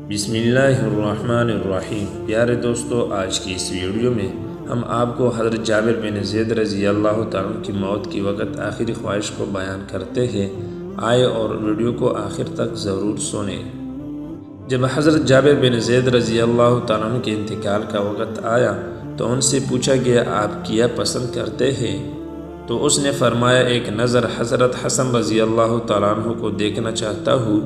بسم اللہ الرحمن الرحیم۔ پیارے دوستو، آج کی اس ویڈیو میں ہم آپ کو حضرت جابر بن زید رضی اللہ تعالیٰ کی موت کی وقت آخری خواہش کو بیان کرتے ہیں۔ آئے اور ویڈیو کو آخر تک ضرور سنیں۔ جب حضرت جابر بن زید رضی اللہ تعالیٰ کے انتقال کا وقت آیا تو ان سے پوچھا گیا، آپ کیا پسند کرتے ہیں؟ تو اس نے فرمایا، ایک نظر حضرت حسن رضی اللہ تعالیٰ عنہ کو دیکھنا چاہتا ہوں۔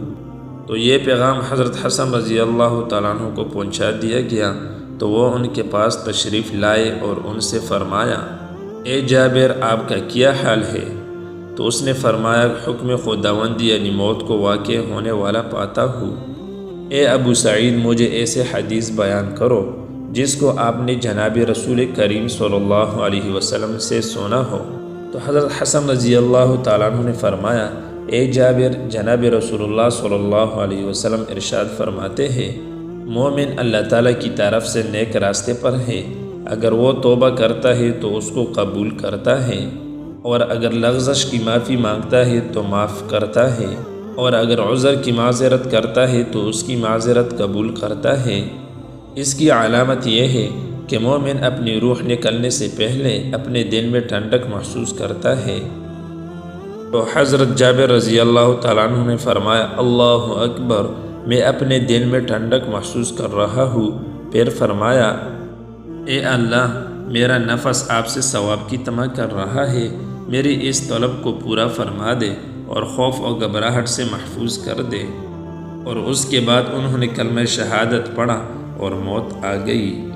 تو یہ پیغام حضرت حسن رضی اللہ تعالیٰ عنہ کو پہنچا دیا گیا تو وہ ان کے پاس تشریف لائے اور ان سے فرمایا، اے جابر، آپ کا کیا حال ہے؟ تو اس نے فرمایا، حکم خداوندی یعنی موت کو واقع ہونے والا پاتا ہوں۔ اے ابو سعید، مجھے ایسے حدیث بیان کرو جس کو آپ نے جناب رسول کریم صلی اللہ علیہ وسلم سے سنا ہو۔ تو حضرت حسن رضی اللہ تعالیٰ عنہ نے فرمایا، اے جابر، جناب رسول اللہ صلی اللہ علیہ وسلم ارشاد فرماتے ہیں، مومن اللہ تعالیٰ کی طرف سے نیک راستے پر ہے، اگر وہ توبہ کرتا ہے تو اس کو قبول کرتا ہے، اور اگر لغزش کی معافی مانگتا ہے تو معاف کرتا ہے، اور اگر عذر کی معذرت کرتا ہے تو اس کی معذرت قبول کرتا ہے۔ اس کی علامت یہ ہے کہ مومن اپنی روح نکلنے سے پہلے اپنے دل میں ٹھنڈک محسوس کرتا ہے۔ تو حضرت جابر رضی اللہ تعالیٰ عنہ نے فرمایا، اللہ اکبر، میں اپنے دل میں ٹھنڈک محسوس کر رہا ہوں۔ پھر فرمایا، اے اللہ، میرا نفس آپ سے ثواب کی طمع کر رہا ہے، میری اس طلب کو پورا فرما دے اور خوف اور گھبراہٹ سے محفوظ کر دے۔ اور اس کے بعد انہوں نے کلمہ شہادت پڑھا اور موت آ گئی۔